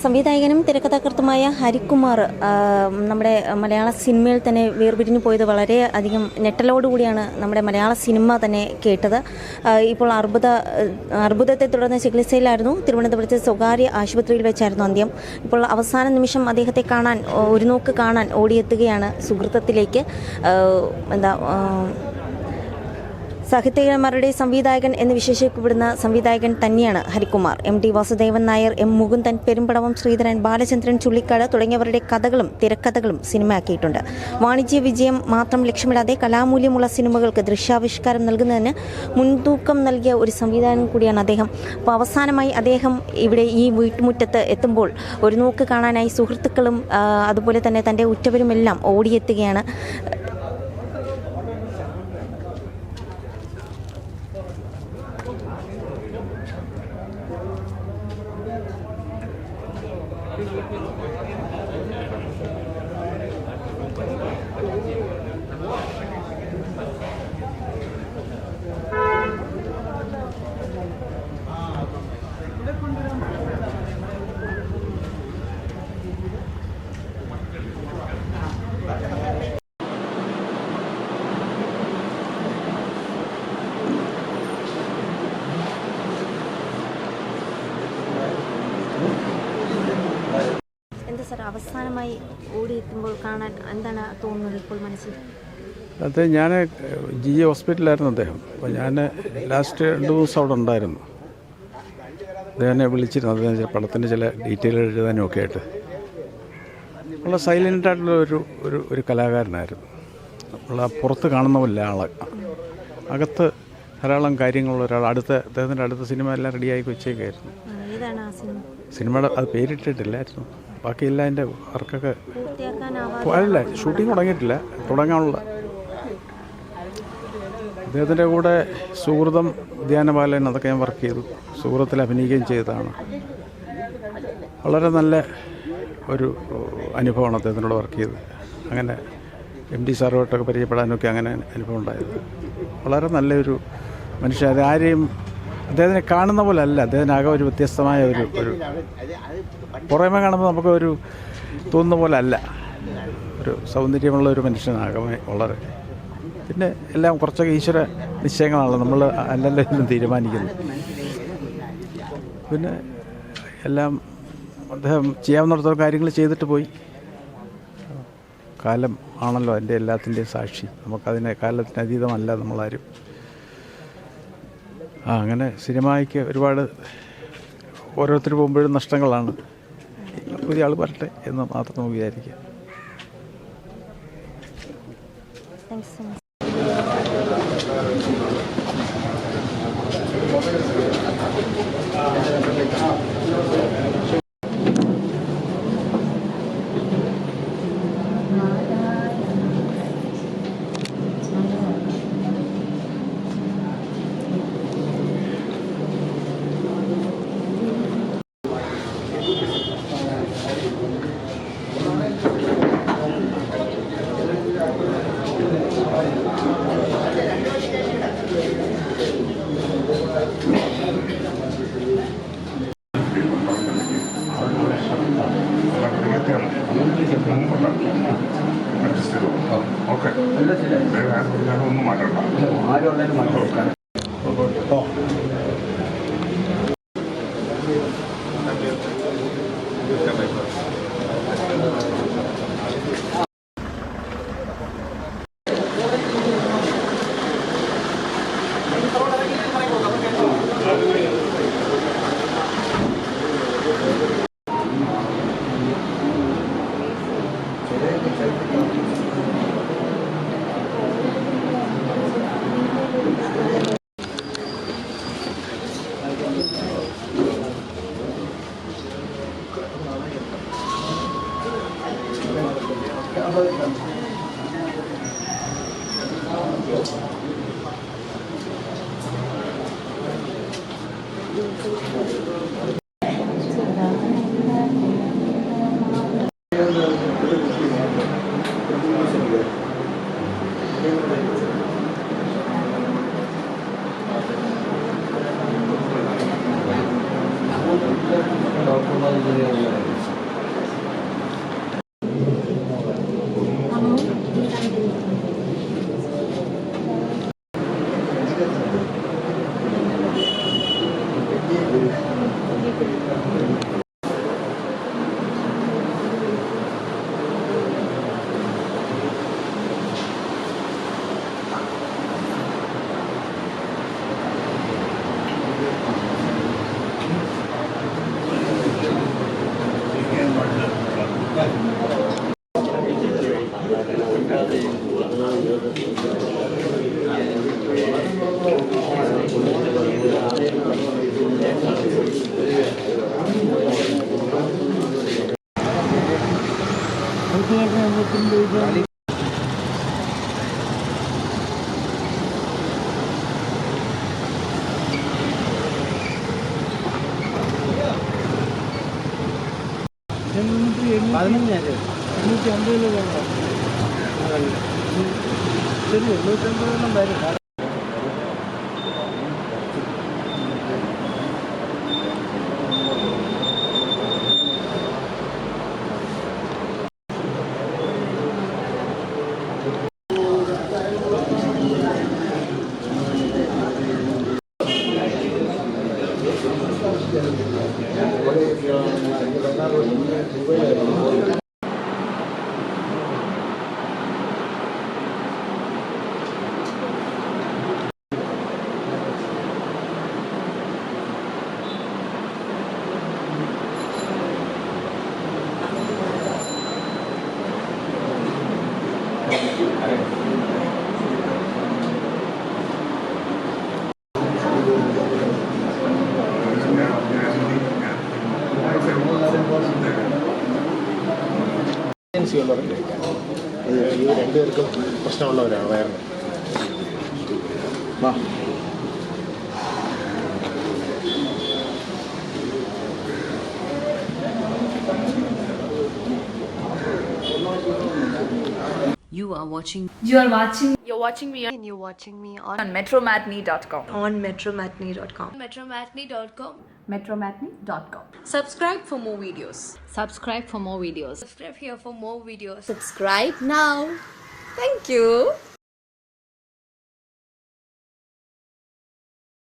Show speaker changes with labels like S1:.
S1: സംവിധായകനും തിരക്കഥാകൃത്തുമായ ഹരികുമാർ നമ്മുടെ മലയാള സിനിമയിൽ തന്നെ വേർപിരിഞ്ഞു പോയത് വളരെ അധികം ഞെട്ടലോടുകൂടിയാണ് നമ്മുടെ മലയാള സിനിമ തന്നെ കേട്ടത്. ഇപ്പോൾ അർബുദത്തെ തുടർന്ന് ചികിത്സയിലായിരുന്നു. തിരുവനന്തപുരത്ത് സ്വകാര്യ ആശുപത്രിയിൽ വെച്ചായിരുന്നു അന്ത്യം. ഇപ്പോൾ അവസാന നിമിഷം അദ്ദേഹത്തെ കാണാൻ, ഒരു നോക്ക് കാണാൻ ഓടിയെത്തുകയാണ് സുഹൃത്തത്തിലേക്ക്. സാഹിത്യകാരന്മാരുടെ സംവിധായകൻ എന്ന് വിശേഷിക്കപ്പെടുന്ന സംവിധായകൻ തന്നെയാണ് Harikumar. M T Vasudevan Nair, M Mukundan, Perumbadavam Sreedharan, Balachandran Chullikkad തുടങ്ങിയവരുടെ കഥകളും തിരക്കഥകളും സിനിമയാക്കിയിട്ടുണ്ട്. വാണിജ്യ വിജയം മാത്രം ലക്ഷ്യമിടാതെ കലാമൂല്യമുള്ള സിനിമകൾക്ക് ദൃശ്യാവിഷ്കാരം നൽകുന്നതിന് മുൻതൂക്കം നൽകിയ ഒരു സംവിധായകൻ കൂടിയാണ് അദ്ദേഹം. അപ്പോൾ അവസാനമായി അദ്ദേഹം ഇവിടെ ഈ വീട്ടുമുറ്റത്ത് എത്തുമ്പോൾ ഒരു നോക്ക് കാണാനായി സുഹൃത്തുക്കളും അതുപോലെ തന്നെ തൻ്റെ ഉറ്റവരുമെല്ലാം ഓടിയെത്തുകയാണ്. അവസാനമായി ഓടിയെത്തുമ്പോൾ കാണാൻ എന്താണ് തോന്നുന്നത് ഇപ്പോൾ മനസ്സിൽ?
S2: അത് ഞാൻ GE ഹോസ്പിറ്റലായിരുന്നു അദ്ദേഹം. അപ്പോൾ ഞാൻ ലാസ്റ്റ് 2 ദിവസം അവിടെ ഉണ്ടായിരുന്നു. അദ്ദേഹം വിളിച്ചിരുന്നു. അദ്ദേഹം പടത്തിൻ്റെ ചില ഡീറ്റെയിൽ എഴുതാനും ഒക്കെ ആയിട്ട്. ഉള്ള സൈലൻ്റായിട്ടുള്ള ഒരു കലാകാരനായിരുന്നു. നമ്മൾ പുറത്ത് കാണുന്ന പോലെ ആളെ അകത്ത് ധാരാളം കാര്യങ്ങളുള്ള ഒരാൾ. അദ്ദേഹത്തിൻ്റെ അടുത്ത സിനിമ എല്ലാം റെഡിയാക്കി വെച്ചേക്കായിരുന്നു. സിനിമയുടെ അത് പേരിട്ടിട്ടില്ലായിരുന്നു. ബാക്കിയെല്ലാം അതിൻ്റെ വർക്കൊക്കെ അല്ല, ഷൂട്ടിംഗ് തുടങ്ങിയിട്ടില്ല, തുടങ്ങാനുള്ള. അദ്ദേഹത്തിൻ്റെ കൂടെ സുഹൃതം, ധ്യാനപാലൻ, അതൊക്കെ ഞാൻ വർക്ക് ചെയ്തു. സുഹൃത്തിൽ അഭിനയിക്കുകയും ചെയ്തതാണ്. വളരെ നല്ല ഒരു അനുഭവമാണ് അദ്ദേഹത്തിനോട് വർക്ക് ചെയ്തത്. അങ്ങനെ MD സാറുമായിട്ടൊക്കെ പരിചയപ്പെടാനൊക്കെ അങ്ങനെ അനുഭവം ഉണ്ടായത്. വളരെ നല്ലൊരു മനുഷ്യൻ. അതാരെയും അദ്ദേഹത്തിനെ കാണുന്ന പോലെ അല്ല. അദ്ദേഹത്തിനാകെ ഒരു വ്യത്യസ്തമായ ഒരു പുറമേ കാണുമ്പോൾ നമുക്കൊരു തോന്നുന്ന പോലെ അല്ല. ഒരു സൗന്ദര്യമുള്ള ഒരു മനുഷ്യനാകമേ വളരെ. പിന്നെ എല്ലാം കുറച്ചൊക്കെ ഈശ്വര നിശ്ചയങ്ങളാണല്ലോ, നമ്മൾ അല്ലല്ലോ എല്ലാം തീരുമാനിക്കുന്നത്. പിന്നെ എല്ലാം അദ്ദേഹം ചെയ്യാവുന്നിടത്തോളം കാര്യങ്ങൾ ചെയ്തിട്ട് പോയി. കാലം ആണല്ലോ അതിൻ്റെ എല്ലാത്തിൻ്റെയും സാക്ഷി. നമുക്കതിനെ കാലത്തിന് അതീതമല്ല നമ്മളാരും. അങ്ങനെ സിനിമയ്ക്ക് ഒരുപാട് ഓരോരുത്തർ പോകുമ്പോഴും നഷ്ടങ്ങളാണ്. പുതിയ ആൾ വരട്ടെ എന്ന് മാത്രം നമുക്ക് വിചാരിക്കുക.
S3: ഒന്നും മാറ്റണ്ട, ആരും മാറ്റം.
S4: ഈ രണ്ടുപേർക്കും പ്രശ്നമുള്ളവരാണ് വയറിന്. വാ.
S5: You are watching.
S6: You're watching
S5: me on metromatney.com.
S6: on metromatney.com.
S5: Metromatney.com.
S6: Metromatney.com.
S5: Subscribe for more videos.
S6: Subscribe for more videos.
S5: Subscribe here for more videos.
S6: Subscribe now. Thank you.